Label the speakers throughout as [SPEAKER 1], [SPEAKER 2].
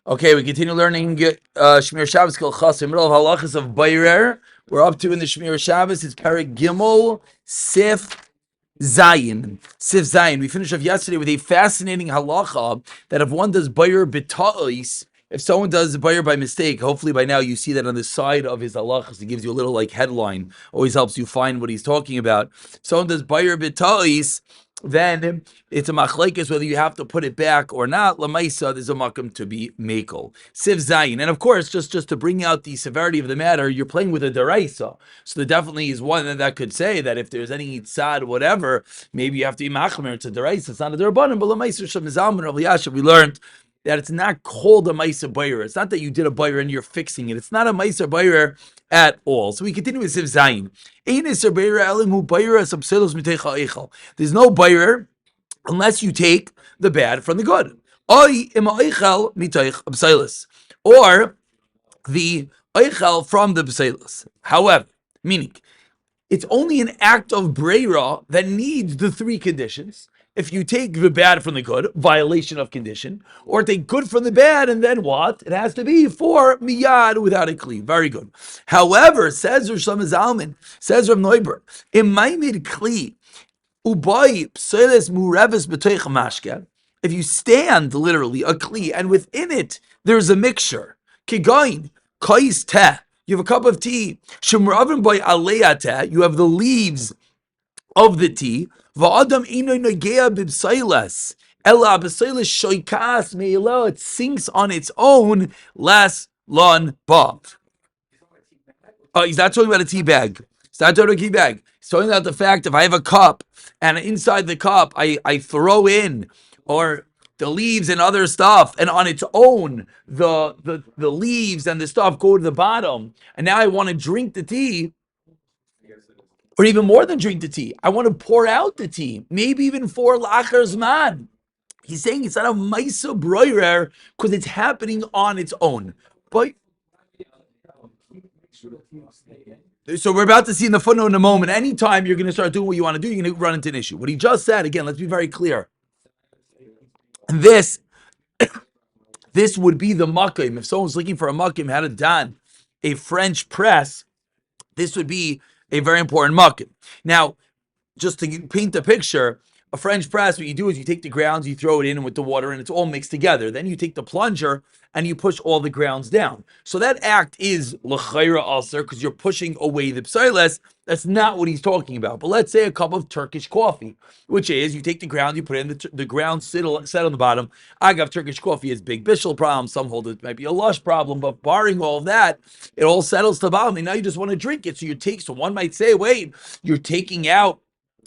[SPEAKER 1] Okay, we continue learning Shemiras Shabbos hilchaso, middle of halachas of Bayrer. We're up to in the Shemiras Shabbos. It's Perek Gimel Sif Zayin. Sif Zayin. We finished off yesterday with a fascinating halacha that if one does Bayrer b'ta'is, if someone does Bayrer by mistake, hopefully by now you see that on the side of his halachas. It gives you a little like headline. Always helps you find what he's talking about. If someone does Bayrer b'ta'is, then it's a machlekes whether you have to put it back or not. Lamaisa, there's a makam to be makel. Siv zayin, and of course, just to bring out the severity of the matter, you're playing with a deraisa, so there definitely is one that could say that if there's any tzad whatever, maybe you have to be machmer. It's a deraisa, it's not a derabanan. But lamaisa shem zalman Rav Yasha, we learned that it's not called a Maisa Bayer. It's not that you did a Bayer and you're fixing it. It's not a Maisa Bayer at all. So we continue with Siv Zayin. There's no Bayer unless you take the bad from the good. Or the Eichel from the B'Seilas. However, meaning, it's only an act of Breira that needs the three conditions. If you take the bad from the good, violation of condition, or take good from the bad, and then what? It has to be for miyad without a kli. Very good. However, says Rosh Zalman, says Rav Neuber, imaymid kli ubay pseles mureves b'toich mashke. If you stand literally a kli, and within it there's a mixture, kigain kais teh. You have a cup of tea. Shemravim by aleyateh. You have the leaves of the tea. Va'adam ino nagea b'psailas. Ela b'psailas shoikas me'ila. It sinks on its own. Las lon ba. He's not talking about a tea bag. He's not talking about a tea bag. He's talking about the fact if I have a cup and inside the cup I throw in or the leaves and other stuff, and on its own the leaves and the stuff go to the bottom, and now I want to drink the tea. Or even more than drink the tea, I want to pour out the tea, maybe even for lachar zman. He's saying it's not a maisa broirer because it's happening on its own. But so we're about to see in the footnote in a moment. Anytime you're going to start doing what you want to do, you're going to run into an issue. What he just said, again, let's be very clear. This would be the makim. If someone's looking for a makim, how to don a French press, this would be a very important makim. Now, just to paint the picture, a French press, what you do is you take the grounds, you throw it in with the water, and it's all mixed together. Then you take the plunger and you push all the grounds down. So that act is l'chayra aser because you're pushing away the psiles. That's not what he's talking about. But let's say a cup of Turkish coffee, which is you take the ground, you put it in the ground, set on the bottom. Agav, Turkish coffee has big bishul problems. Some hold it might be a lush problem, but barring all of that, it all settles to the bottom. And now you just want to drink it. So one might say, wait, you're taking out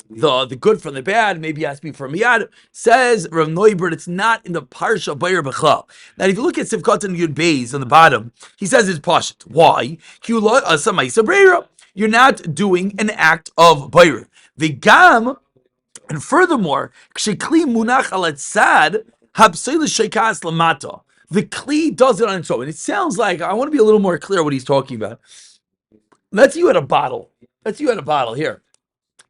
[SPEAKER 1] the good from the bad, maybe asking for miyad. Says Rav Neuber, it's not in the parsha Bayer B'chal. Now, if you look at Sivkot and Yud Beis on the bottom, he says it's pashut. Why? You're not doing an act of Bayer. V'gam, and furthermore, kshekli munach al etzad hapseil shekas lamata. The kli does it on its own. And it sounds like, I want to be a little more clear what he's talking about. Let's say you had a bottle. Here.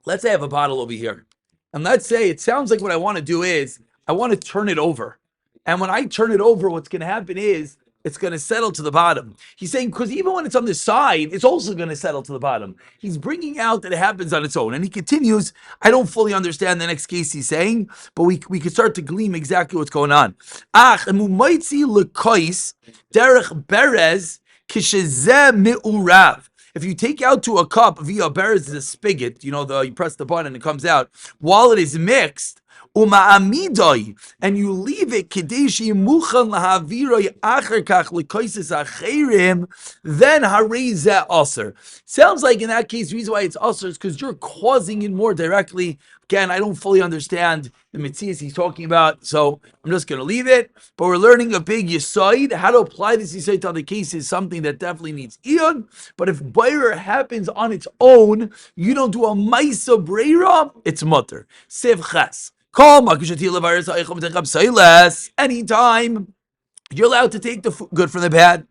[SPEAKER 1] Let's say I have a bottle over here. And let's say it sounds like what I want to do is I want to turn it over. And when I turn it over, what's going to happen is it's going to settle to the bottom. He's saying, because even when it's on the side, it's also going to settle to the bottom. He's bringing out that it happens on its own. And he continues, I don't fully understand the next case he's saying, but we can start to glean exactly what's going on. derech berez kishezeh mi'urav. If you take out to a cup via berez is a spigot, you press the button and it comes out, while it is mixed, uma'amidoi, and you leave it kedeshi muchan lahaviroi acher kach lekoises acherim, then harei aser. Sounds like in that case, the reason why it's aser is because you're causing it more directly. Again, I don't fully understand the mitzias he's talking about, so I'm just going to leave it. But we're learning a big yisoid. How to apply this yisoid to other cases is something that definitely needs iyun. But if bayra happens on its own, you don't do a maisa breira, it's mutter. Sev ches. Anytime you're allowed to take the good from the bad,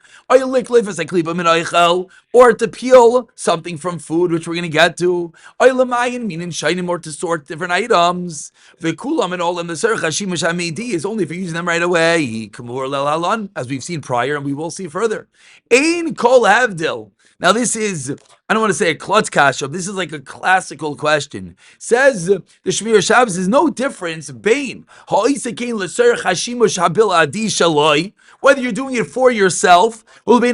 [SPEAKER 1] or to peel something from food, which we're going to get to, or to sort different items. And all in the is only if you're using them right away, as we've seen prior, and we will see further. Ein kol havdil. Now this is, I don't want to say a klutz kasha, this is like a classical question. Says the Shemiras Shabbos, there's no difference between whether you're doing it for yourself, or you're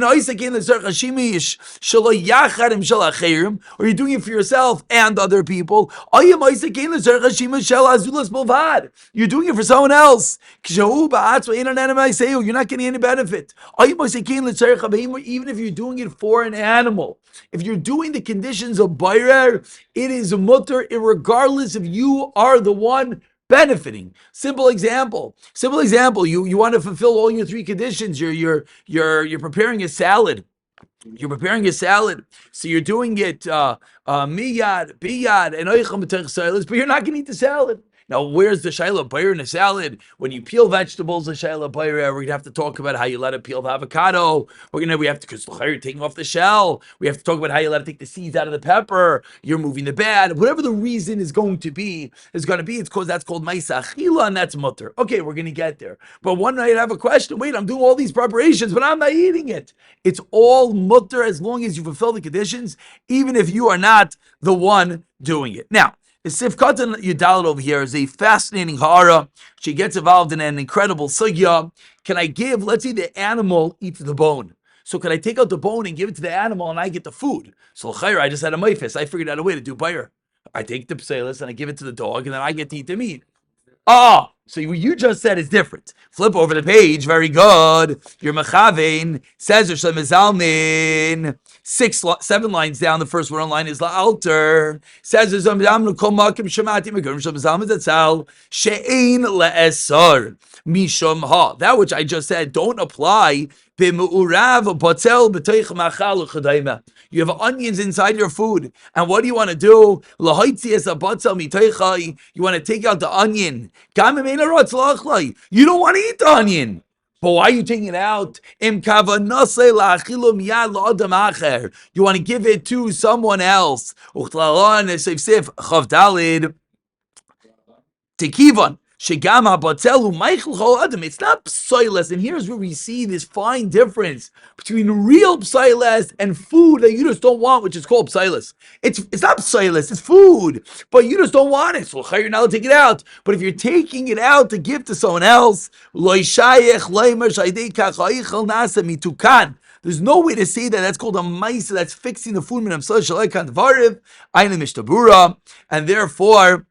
[SPEAKER 1] doing it for yourself and other people. You're doing it for someone else. You're not getting any benefit. Even if you're doing it for an animal, if you're doing the conditions of bayrer, it is mutter, regardless if you are the one benefiting. Simple example. You want to fulfill all your three conditions. You're preparing a salad. So you're doing it miyad, biyad, and oicham b'tech, but you're not going to eat the salad. Now, where's the shayla bayr in a salad? When you peel vegetables, the shayla bayr, we're going to have to talk about how you let it peel the avocado. We have to, because you're taking off the shell. We have to talk about how you let it take the seeds out of the pepper. You're moving the bad. Whatever the reason is going to be, it's because that's called ma'isa achila, and that's mutter. Okay, we're going to get there. But one night I have a question. Wait, I'm doing all these preparations, but I'm not eating it. It's all mutter as long as you fulfill the conditions, even if you are not the one doing it. Now, the Sifkatan Yudalit over here is a fascinating ha'ara. She gets involved in an incredible sugya. Can I give, let's say the animal eats the bone. So can I take out the bone and give it to the animal and I get the food? So I just had a maifis. I figured out a way to do bayr. I take the pselis and I give it to the dog and then I get to eat the meat. So what you just said is different. Flip over the page. Very good. Your mechavein says Zalmin. 7 lines down. The first one line is la'alter. Says Zalmin kol makim shemati megurim Zalmin zatzal she'ein le'esar mishum ha. That which I just said don't apply. B'mu'urav batel b'teich machal chadayma. You have onions inside your food, and what do you want to do? You want to take out the onion. You don't want to eat the onion. But why are you taking it out? You want to give it to someone else. Tekivon. It's not psoiles, and here's where we see this fine difference between real psoiles and food that you just don't want, which is called psoiles. It's not psoiles, it's food, but you just don't want it, so you're not allowed to take it out. But if you're taking it out to give to someone else, there's no way to say that. That's called a maisa, that's fixing the food, and therefore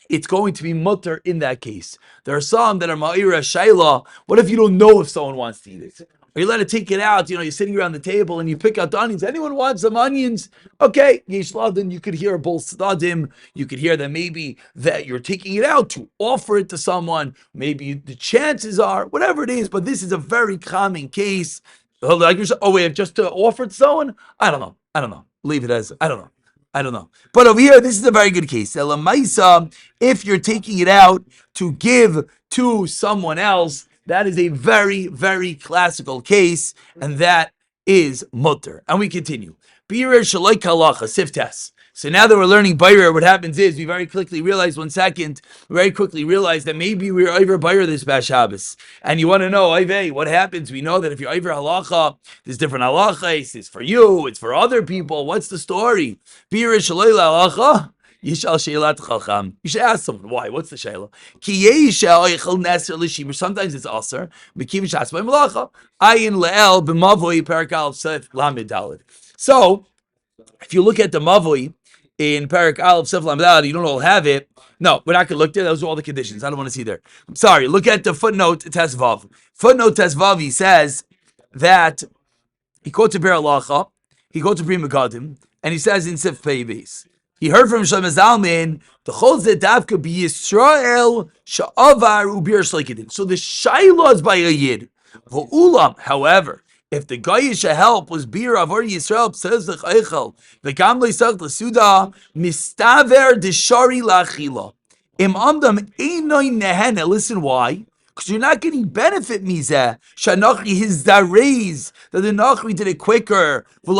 [SPEAKER 1] it's going to be mutter in that case. There are some that are ma'ira shayla. What if you don't know if someone wants to eat it? Or you let it take it out, you're sitting around the table and you pick out the onions. Anyone wants some onions? Okay, yeshladin, you could hear both stadim. You could hear that maybe that you're taking it out to offer it to someone. Maybe the chances are, whatever it is, but this is a very common case. Just to offer it to someone? I don't know. Leave it as, I don't know. But over here, this is a very good case. If you're taking it out to give to someone else, that is a very, very classical case, and that is mutter. And we continue. Birer shaloi kalacha, siftes. So now that we're learning bayrer, what happens is we very quickly realize that maybe we're over bayrer this Bas Shabbos. And you want to know, what happens? We know that if you're over halacha, there's different halachas. It's for you, it's for other people. What's the story? Birer shaloi halacha. You should ask someone why. What's the shayla? Sometimes it's aser. So if you look at the mavoi in Parak Aleph Sef Lamdad, you don't all have it. No, we're not going to look there. Those are all the conditions. I don't want to see there. I'm sorry. Look at the footnote Tesvav. Footnote Tesvav, he says that he quotes a Ber Alacha, he quotes a Pri Megadim, and he says in Sif Pei Beis, he heard from Shlomo Zalman, the Chol Zedavka be Yisrael Sha'avar Ubir Shleikidin. So the Shayla is by a Yid. V'ulam, however, if the Goyish help was Bir Avor Yisrael P'sezach Eichel, V'gam Leisach L'Suda, Mistaver Deshari La'achila. Im Amdam Einoi Nehene, listen why. because you're not getting benefit mizeh. Shanachi his dareis that the Nachri did it quicker. So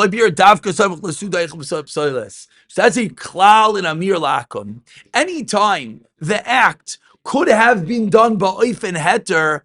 [SPEAKER 1] that's a klal in Amir Lakum. Anytime the act could have been done by Oif and Heter,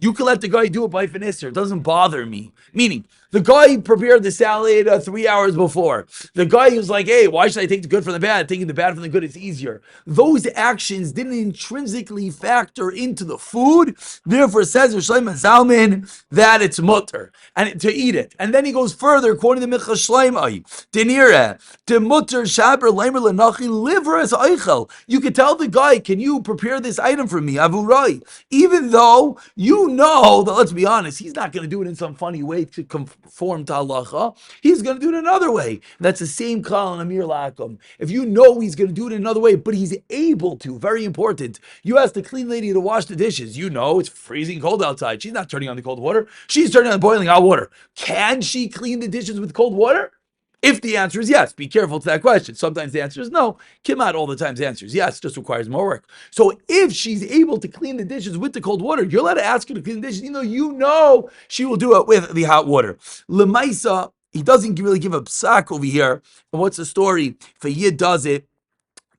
[SPEAKER 1] you can let the guy do it by Oif and Isser. It doesn't bother me. Meaning, the guy prepared the salad 3 hours before. The guy who's like, hey, why should I take the good from the bad? Taking the bad from the good is easier. Those actions didn't intrinsically factor into the food. Therefore, says Shlomo Zalman that it's mutter and to eat it. And then he goes further, quoting the Michal Shleimai, Denira, de mutter shaber leimer lenachi liver as eichel. You could tell the guy, can you prepare this item for me, avurai? Even though you know that, let's be honest, he's not going to do it in some funny way to conform to halacha. He's going to do it another way. That's the same klal in Amir Lakum. If you know he's going to do it in another way, but he's able to, very important. You ask the clean lady to wash the dishes. You know it's freezing cold outside. She's not turning on the cold water. She's turning on boiling hot water. Can she clean the dishes with cold water? If the answer is yes, be careful to that question. Sometimes the answer is no. Kimat all the times the answer is yes, just requires more work. So if she's able to clean the dishes with the cold water, you're allowed to ask her to clean the dishes, even though you know she will do it with the hot water. Lemaisa, he doesn't really give a psak over here. And what's the story? If a yid does it,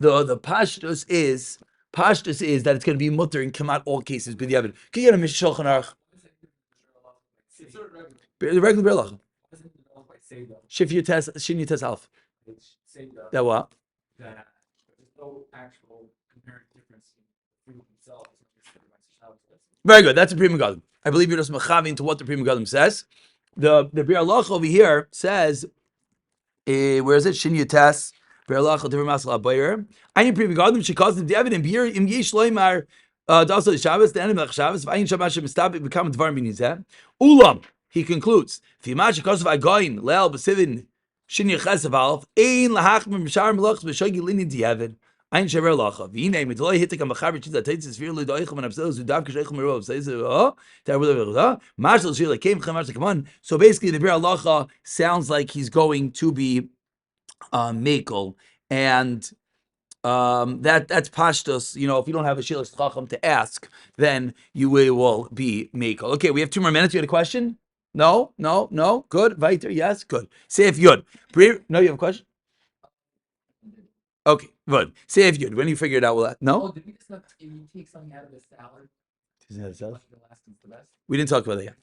[SPEAKER 1] the pashtus is that it's going to be mutter in Kimat all cases. Can you get a Mishulchan Aruch? The regular berlach. Shin Tes Alf. That what?
[SPEAKER 2] That there's no actual comparative difference in the food themselves.
[SPEAKER 1] Very good. That's a Pri Megadim. I believe you're just machaving to what the Pri Megadim says. The Bir Allah over here says, where is it? Shin Tes. Bir Allah different masal abayir. Ayin Pri Megadim shekaz the David and Bir im yesh loymar dasal Shabbos the end of Shabbos. Ayin Shabbat shemestab become dvar minizeh. Ulam. He concludes, if you match because of Agoin, Leal, Besivin, Shin Yechesav, Ein Lahachim, Mishar Melachs, Beshagi Lini Diavid, Ein Shaver Lacha, Vine, Midloi Hittik, and Machaber Chiza, Tates, Sphere, Ludoichim, and Abselos, Udav, Kishachim, Merov, says, Marshal Shila came, come on. So basically, the Bir Lacha sounds like he's going to be Makel, and that's pashtus. You know, if you don't have a shilas chacham to ask, then you will be makel. Okay, we have 2 more minutes. You had a question? No. Good. Weiter. Yes. Good. Seif Yud. No, you have a question? Okay. Good. Seif Yud. When you figure it out, will that? No.
[SPEAKER 2] Oh, did we just if you take something out of the salad?
[SPEAKER 1] We didn't talk about that yet.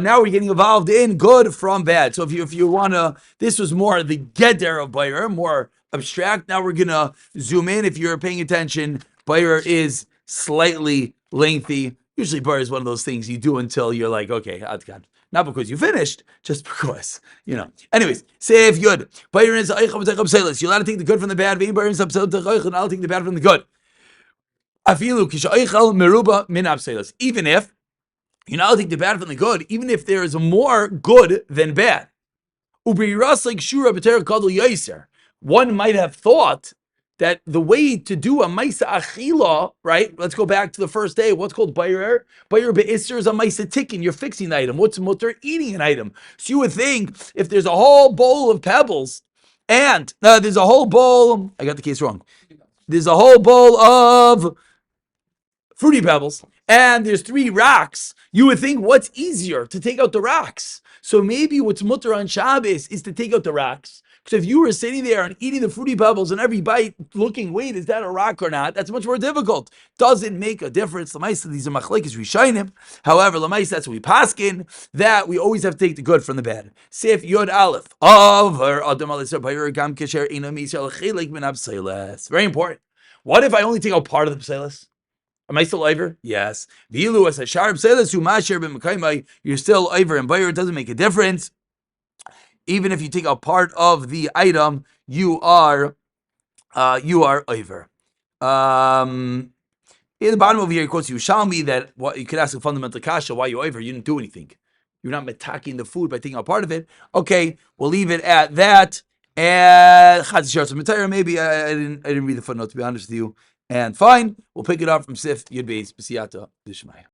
[SPEAKER 1] Now we're getting involved in good from bad. So if you wanna, this was more the geder of Bayer, more abstract. Now we're gonna zoom in. If you're paying attention, Bayer is slightly lengthy. Usually Bayer is one of those things you do until you're like, okay, Adkan. Not because you finished, just because, you know. Anyways, say if Yud. Bayer is you're allowed to take the good from the bad. And I'll take the bad from the good. Even if you know, I'll take the bad from the good, even if there is more good than bad. One might have thought that the way to do a maisa achila, right? Let's go back to the first day. What's called bayir? Bayir be'isser is a maisa tikkun. You're fixing an item. What's mutter? Eating an item. So you would think if there's a whole bowl of pebbles and there's a whole bowl, I got the case wrong. There's a whole bowl of fruity pebbles, and there's 3 rocks, you would think what's easier to take out the rocks. So maybe what's mutter on Shabbos is to take out the rocks. Because if you were sitting there and eating the fruity pebbles and every bite looking, wait, is that a rock or not? That's much more difficult. Doesn't make a difference. Lamaisa, these are machlekes rishayim. However, Lamaisa, that's what we paskin, that we always have to take the good from the bad. Sif Yod Aleph. Very important. What if I only take out part of the pselis? Am I still over? Yes. You're still over, and Bayer, it doesn't make a difference. Even if you take out part of the item, you are over. In the bottom over here, it quotes Yerushalmi that you could ask a fundamental kasha, why you over? You didn't do anything. You're not attacking the food by taking out part of it. Okay, we'll leave it at that. And maybe I didn't read the footnote, to be honest with you. And fine, we'll pick it up from Sif Yud Beis B'siyata D'Shmaya.